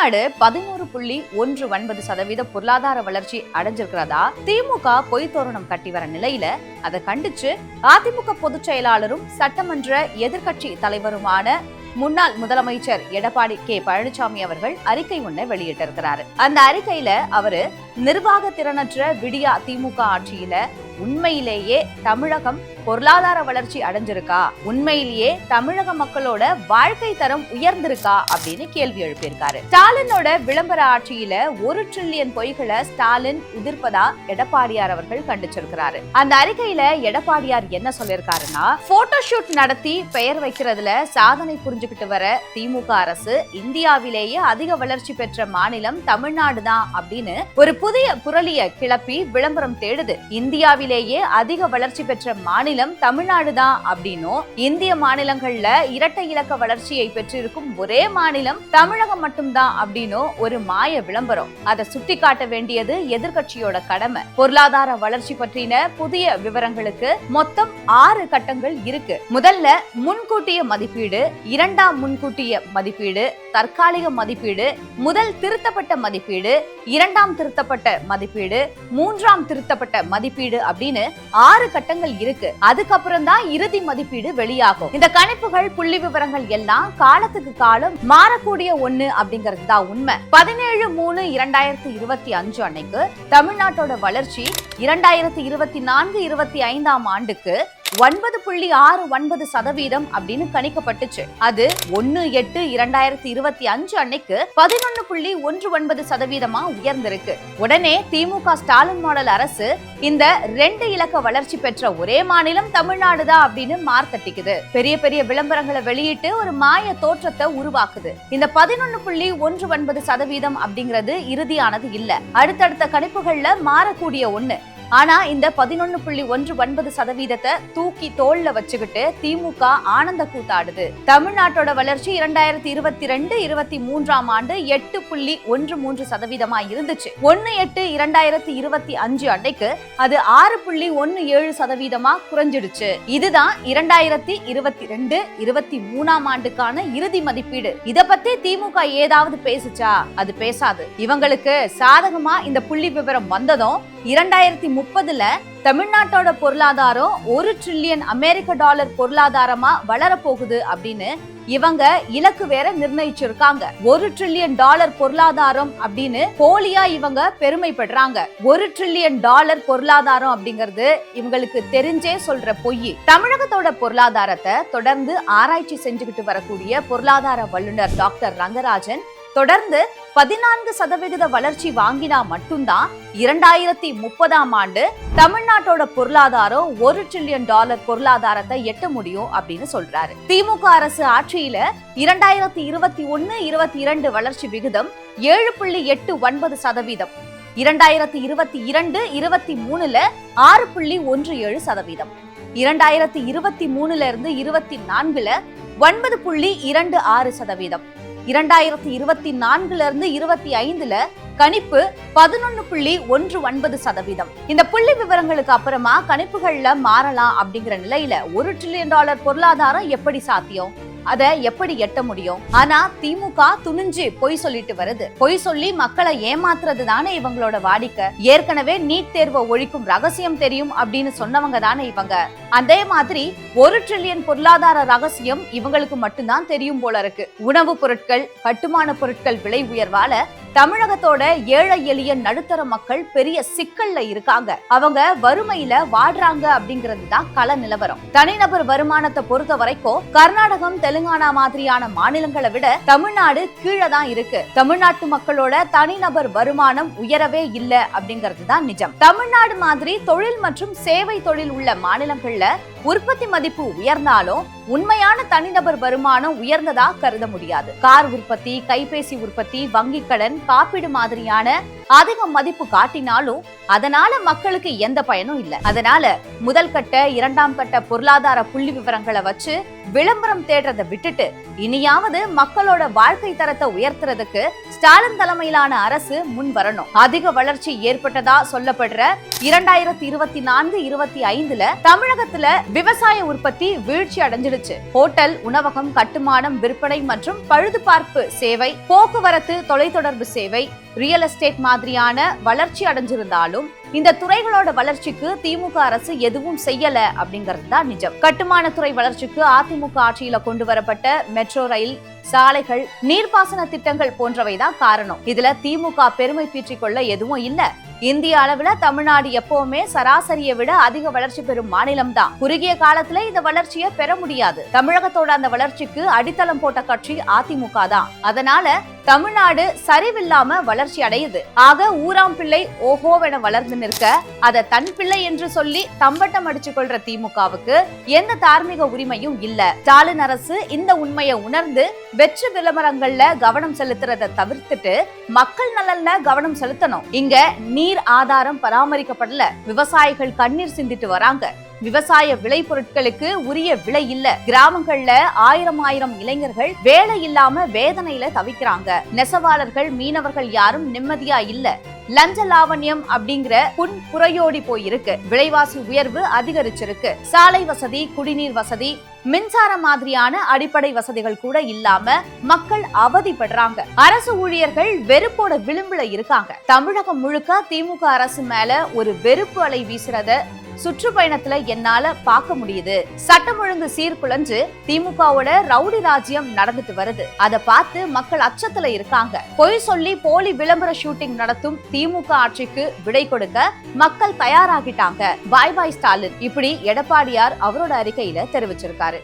தமிழ்நாடு 11.19% பொருளாதார வளர்ச்சி அடைஞ்சிருக்கிறதா திமுக பொய் தோரணம் கட்டி வர நிலையில அதை கண்டிச்சு அதிமுக பொதுச் செயலாளரும் சட்டமன்ற எதிர்க்கட்சி தலைவருமான முன்னாள் முதலமைச்சர் எடப்பாடி கே பழனிசாமி அவர்கள் அறிக்கை ஒன்றை வெளியிட்டிருக்கிறாரு. அந்த அறிக்கையில அவரு நிர்வாக திறனற்ற விடியா திமுக ஆட்சியில உண்மையிலேயே தமிழகம் பொருளாதார வளர்ச்சி அடைஞ்சிருக்கா, உண்மையிலேயே தமிழக மக்களோட வாழ்க்கை தரம் உயர்ந்திருக்கா அப்படின்னு கேள்வி எழுப்பியிருக்காரு. ஸ்டாலினோட விளம்பர ஆட்சியில 1 டிரில்லியன் பொய்களை ஸ்டாலின் உதிர்ப்பதா எடப்பாடியார் அவர்கள் கண்டிச்சிருக்கிறாரு. அந்த அறிக்கையில எடப்பாடியார் என்ன சொல்லியிருக்காருன்னா, போட்டோஷூட் நடத்தி பெயர் வைக்கிறதுல சாதனை புரிஞ்சுக்கிட்டு வர திமுக அரசு இந்தியாவிலேயே அதிக வளர்ச்சி பெற்ற மாநிலம் தமிழ்நாடு தான் அப்படின்னு ஒரு புதிய புரளிய கிளப்பி விளம்பரம் தேடுது. இந்தியாவிலேயே அதிக வளர்ச்சி பெற்ற மாநிலம் தமிழ்நாடு தான் அப்படின்னும், இந்திய மாநிலங்கள்ல இரட்டை இலக்க வளர்ச்சியை பெற்றிருக்கும் ஒரே மாநிலம் தமிழகம் மட்டும்தான் அப்படின்னும் ஒரு மாய விளம்பரம். அதை சுட்டி காட்ட வேண்டியது எதிர்க்கட்சியோட கடமை. பொருளாதார வளர்ச்சி பற்றின புதிய விவரங்களுக்கு மொத்தம் 6 கட்டங்கள் இருக்கு. முதல்ல முன்கூட்டிய மதிப்பீடு, இரண்டாம் முன்கூட்டிய மதிப்பீடு, தற்காலிக மதிப்பீடு, முதல் திருத்தப்பட்ட மதிப்பீடு, இரண்டாம் திருத்தப்பட்ட மதிப்பீடு, மூன்றாம் திருத்தப்பட்ட மதிப்பீடு அப்படின்னு 6 கட்டங்கள் இருக்கு. அதுக்கப்புறம் தான் இறுதி மதிப்பீடு வெளியாகும். இந்த கணிப்புகள் புள்ளி விவரங்கள் எல்லாம் காலத்துக்கு காலம் மாறக்கூடிய ஒண்ணு அப்படிங்கிறது தான் உண்மை. 17/3/2025 அன்னைக்கு தமிழ்நாட்டோட வளர்ச்சி 2024-25 ஆண்டுக்கு 9.69% அப்படின்னு கணிக்கப்பட்டுச்சு. அது 1/8/2025 அன்னைக்கு 11.19% உயர்ந்திருக்கு. உடனே திமுக ஸ்டாலின் மாடல் அரசு இந்த 2 இலக்க வளர்ச்சி பெற்ற ஒரே மாநிலம் தமிழ்நாடு தான் அப்படின்னு மார்த்தட்டிக்குது. பெரிய பெரிய விளம்பரங்களை வெளியிட்டு ஒரு மாய தோற்றத்தை உருவாக்குது. இந்த 11.19% அப்படிங்கிறது இறுதியானது இல்ல, அடுத்தடுத்த கணிப்புகள்ல மாறக்கூடிய ஒண்ணு. ஆனா இந்த 11.19% தூக்கி தோல்ல வச்சுக்கிட்டு திமுக ஆனந்த கூத்தாடுது. தமிழ்நாட்டோட வளர்ச்சி 2022-23 ஆண்டு 8.13% இருந்துச்சு. 1/8/2025 அன்னைக்கு அது 6.17% குறைஞ்சிடுச்சு. இதுதான் 2022-23 ஆண்டுக்கான இறுதி மதிப்பீடு. இத பத்தி திமுக ஏதாவது பேசுச்சா? அது பேசாது. இவங்களுக்கு சாதகமா இந்த புள்ளி விவரம் வந்ததும் 2030ல தமிழ்நாட்டோட பொருளாதாரம் 1 டிரில்லியன் அமெரிக்க டாலர் பொருளாதாரமா வளரப்போகுது அப்படின்னு இவங்க இலக்கு வேற நிர்ணயிச்சிருக்காங்க. 1 டிரில்லியன் டாலர் பொருளாதாரம் அப்படின்னு போலியா இவங்க பெருமைப்படுறாங்க. 1 டிரில்லியன் டாலர் பொருளாதாரம் அப்படிங்கிறது இவங்களுக்கு தெரிஞ்சே சொல்ற பொய். தமிழகத்தோட பொருளாதாரத்தை தொடர்ந்து ஆராய்ச்சி செஞ்சுக்கிட்டு வரக்கூடிய பொருளாதார வல்லுநர் டாக்டர் ரங்கராஜன் தொடர்ந்து 14% வளர்ச்சி வாங்கினா மட்டும்தான் 2030 ஆண்டு தமிழ்நாட்டோட பொருளாதாரம் 1 டிரில்லியன் டாலர் பொருளாதாரத்தை எட்ட முடியும் அப்படின்னு சொல்றாரு. திமுக அரசு ஆட்சியில 2021-22 வளர்ச்சி விகிதம் 7.89%, 2022-23ல 6.17%, 2023ல இருந்து 24ல 9.26%, 2024ல இருந்து 25ல கணிப்பு 11.19%. இந்த புள்ளி விவரங்களுக்கு அப்புறமா கணிப்புகள்ல மாறலாம் அப்படிங்கிற நிலையில 1 டிரில்லியன் டாலர் பொருளாதாரம் எப்படி சாத்தியம்? அதை எப்படி எட்ட முடியும்? ஆனா திமுக துணிஞ்சு பொய் சொல்லிட்டு வருது. பொய் சொல்லி மக்களை ஏமாத்துறது தானே இவங்களோட வாடிக்கை. ஏற்கனவே நீட் தேர்வை ஒழிக்கும் ரகசியம் தெரியும் அப்படின்னு சொன்னவங்க தானே இவங்க. அதே மாதிரி 1 டிரில்லியன் பொருளாதார ரகசியம் இவங்களுக்கு மட்டும்தான் தெரியும் போல இருக்கு. உணவு பொருட்கள், கட்டுமான பொருட்கள் விலை உயர்வால தமிழகத்தோட ஏழை எளிய நடுத்தர மக்கள் பெரிய சிக்கல்ல இருக்காங்க. அவங்க வறுமையில வாடுறாங்க அப்படிங்கிறது தான் கள நிலவரம். தனிநபர் வருமானத்தை பொறுத்த வரைக்கும் கர்நாடகம், தெலுங்கானா மாதிரியான மாநிலங்களை விட தமிழ்நாடு கீழே தான் இருக்கு. தமிழ்நாட்டு மக்களோட தனிநபர் வருமானம் உயரவே இல்லை அப்படிங்கிறது தான் நிஜம். தமிழ்நாடு மாதிரி தொழில் மற்றும் சேவை தொழில் உள்ள மாநிலங்கள்ல உற்பத்தி மதிப்பு உயர்ந்தாலும் உண்மையான தனிநபர் வருமானம் உயர்ந்ததா கருத முடியாது. கார் உற்பத்தி, கைபேசி உற்பத்தி, வங்கி கடன், காப்பீடு மாதிரியான அதிக மதிப்பு காட்டினாலும் அதனால மக்களுக்கு எந்த பயனும் இல்லை. அதனால முதல் கட்ட, இரண்டாம் கட்ட பொருளாதார புள்ளி விவரங்களை வச்சு விளம்பரம் தேடுறதை விட்டுட்டு இனியாவது மக்களோட வாழ்க்கை தரத்தை உயர்த்துறதுக்கு ஸ்டாலின் தலைமையிலான அரசு முன் வரணும். அதிக வளர்ச்சி ஏற்பட்டதா சொல்லப்படுற 2024-25ல தமிழகத்துல விவசாய உற்பத்தி வீழ்ச்சி அடைஞ்சிடுது வந்துடுச்சு. ஹோட்டல், உணவகம், கட்டுமானம், விற்பனை மற்றும் பழுதுபார்ப்பு சேவை, போக்குவரத்து, தொலைத்தொடர்பு சேவை, ரியல் எஸ்டேட் மாதிரியான வளர்ச்சி அடைஞ்சிருந்தாலும் இந்த துறைகளோட வளர்ச்சிக்கு திமுக அரசு எதுவும் செய்யல அப்படிங்கிறது தான் நிஜம். கட்டுமானத்துறை வளர்ச்சிக்கு அதிமுக ஆட்சியில கொண்டு வரப்பட்ட மெட்ரோ ரயில், சாலைகள், நீர்ப்பாசன திட்டங்கள் போன்றவைதான் காரணம். இதுல திமுக பெருமை பீற்றிக் கொள்ள எதுவும் இல்ல. இந்திய அளவுல தமிழ்நாடு எப்பவுமே சராசரியை விட அதிக வளர்ச்சி பெறும் மாநிலம் தான். குறுகிய காலத்துல இந்த வளர்ச்சியை பெற முடியாது. தமிழகத்தோட அந்த வளர்ச்சிக்கு அடித்தளம் போட்ட கட்சி அதிமுக தான். அதனால தமிழ்நாடு சரிவில்லாம வளர்ச்சி அடையுது. ஆக ஊராம் பிள்ளை ஓஹோவென வளர்ந்து நிற்க அதை தன் பிள்ளை என்று சொல்லி தம்பட்டம் அடிச்சு கொள்ற திமுகவுக்கு எந்த தார்மீக உரிமையும் இல்ல. ஸ்டாலின் அரசு இந்த உண்மையை உணர்ந்து வெற்று விளம்பரங்கள்ல கவனம் செலுத்துறதை தவிர்த்துட்டு மக்கள் நலன்ல கவனம் செலுத்தணும். இங்க நீர் ஆதாரம் பராமரிக்கப்படல. விவசாயிகள் கண்ணீர் சிந்திட்டு வராங்க. விவசாய விளை பொருட்களுக்கு உரிய விலை இல்ல. கிராமங்கள்ல ஆயிரம் இளைஞர்கள் வேலை இல்லாம வேதனையில தவிக்கிறாங்க. நெசவாளர்கள், மீனவர்கள் யாரும் நிம்மதியா இல்ல. லஞ்ச லாவண்யம் அப்படிங்கிற புறையோடி போயிருக்கு. விலைவாசி உயர்வு அதிகரிச்சிருக்கு. சாலை வசதி, குடிநீர் வசதி, மின்சாரம் மாதிரியான அடிப்படை வசதிகள் கூட இல்லாம மக்கள் அவதிப்படுறாங்க. அரசு ஊழியர்கள் வெறுப்போட விளிம்புல இருக்காங்க. தமிழகம் முழுக்க திமுக அரசு மேல ஒரு வெறுப்பு அலை வீசுறத சுற்றுப்பயணத்துல என்னால பார்க்க முடியுது. சட்டம் ஒழுங்கு சீர்குலைஞ்சு திமுகவோட ரவுடி ராஜ்யம் நடந்துட்டு வருது. அதை பார்த்து மக்கள் அச்சத்துல இருக்காங்க. பொய் சொல்லி போலி விளம்பர ஷூட்டிங் நடத்தும் திமுக ஆட்சிக்கு விடை கொடுக்க மக்கள் தயாராகிட்டாங்க. பாய் பாய் ஸ்டாலின், இப்படி எடப்பாடியார் அவரோட அறிக்கையில தெரிவிச்சிருக்காரு.